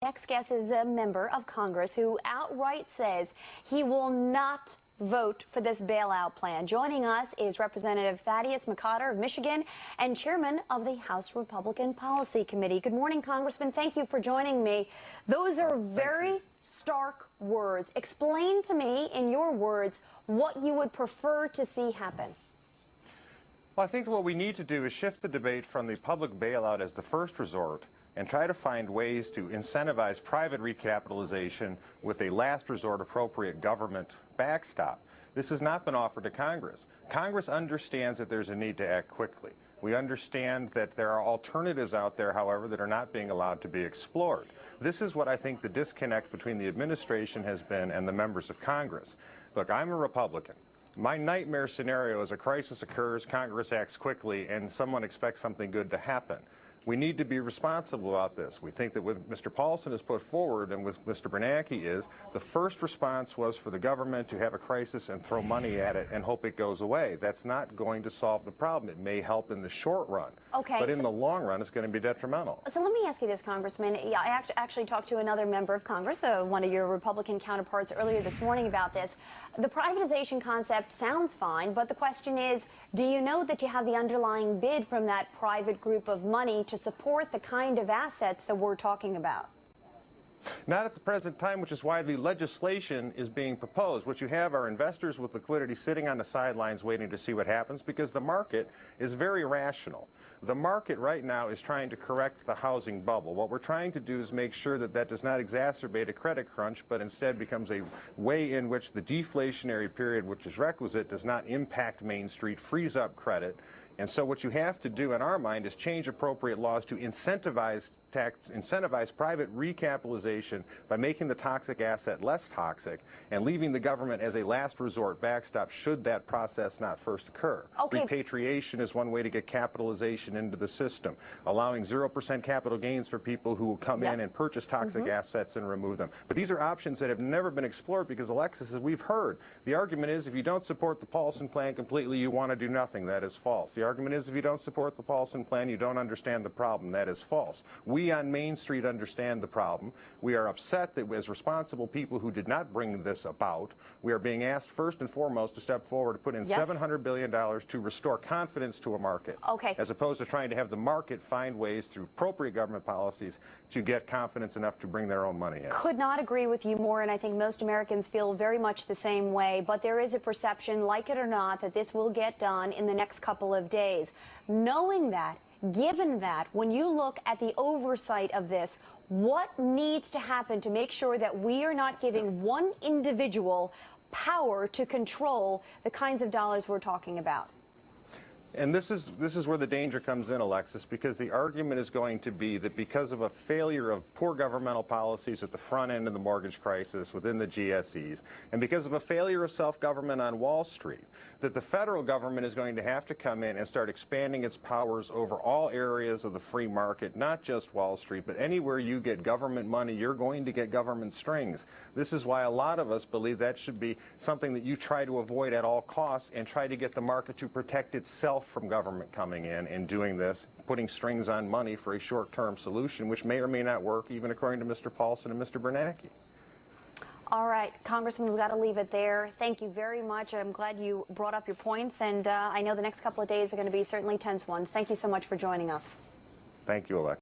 Next guest is a member of Congress who outright says he will not vote for this bailout plan. Joining us is Representative Thaddeus McCotter of Michigan and chairman of the House Republican Policy Committee. Good morning, Congressman. Thank you for joining me. Those are very stark words. Explain to me, in your words, what you would prefer to see happen. Well, I think what we need to do is shift the debate from the public bailout as the first resort and try to find ways to incentivize private recapitalization with a last resort appropriate government backstop. This has not been offered to Congress. Congress understands that there's a need to act quickly. We understand that there are alternatives out there, however, that are not being allowed to be explored. This is what I think the disconnect between the administration has been and the members of Congress. Look, I'm a Republican. My nightmare scenario is a crisis occurs, Congress acts quickly, and someone expects something good to happen. We need to be responsible about this. We think that what Mr. Paulson has put forward and with Mr. Bernanke is the first response was for the government to have a crisis and throw money at it and hope it goes away. That's not going to solve the problem. It may help in the short run, but in the long run, it's going to be detrimental. So let me ask you this, Congressman. I actually talked to another member of Congress, one of your Republican counterparts, earlier this morning about this. The privatization concept sounds fine, but the question is, do you know that you have the underlying bid from that private group of money to support the kind of assets that we're talking about? Not at the present time, which is why the legislation is being proposed. What you have are investors with liquidity sitting on the sidelines waiting to see what happens because the market is very rational. The market right now is trying to correct the housing bubble. What we're trying to do is make sure that that does not exacerbate a credit crunch, but instead becomes a way in which the deflationary period, which is requisite, does not impact Main Street, freeze up credit. And so what you have to do in our mind is change appropriate laws to incentivize private recapitalization by making the toxic asset less toxic and leaving the government as a last resort backstop should that process not first occur. Repatriation is one way to get capitalization into the system, allowing 0% capital gains for people who will come in and purchase toxic assets and remove them. But these are options that have never been explored because, Alexis, as we've heard, the argument is if you don't support the Paulson plan completely, you want to do nothing. That is false. The argument is if you don't support the Paulson plan, you don't understand the problem. That is false. We on Main Street understand the problem. We are upset that as responsible people who did not bring this about, we are being asked first and foremost to step forward to put in $700 billion to restore confidence to a market, as opposed to trying to have the market find ways through appropriate government policies to get confidence enough to bring their own money in. Could not agree with you more, and I think most Americans feel very much the same way, but there is a perception, like it or not, that this will get done in the next couple of days. Knowing that, given that, when you look at the oversight of this, what needs to happen to make sure that we are not giving one individual power to control the kinds of dollars we're talking about? And this is where the danger comes in, Alexis, because the argument is going to be that because of a failure of poor governmental policies at the front end of the mortgage crisis within the GSEs, and because of a failure of self-government on Wall Street, that the federal government is going to have to come in and start expanding its powers over all areas of the free market, not just Wall Street, but anywhere you get government money, you're going to get government strings. This is why a lot of us believe that should be something that you try to avoid at all costs and try to get the market to protect itself from government coming in and doing this, putting strings on money for a short-term solution, which may or may not work, even according to Mr. Paulson and Mr. Bernanke. All right, Congressman, we've got to leave it there. Thank you very much. I'm glad you brought up your points, and I know the next couple of days are going to be certainly tense ones. Thank you so much for joining us. Thank you, Alexa.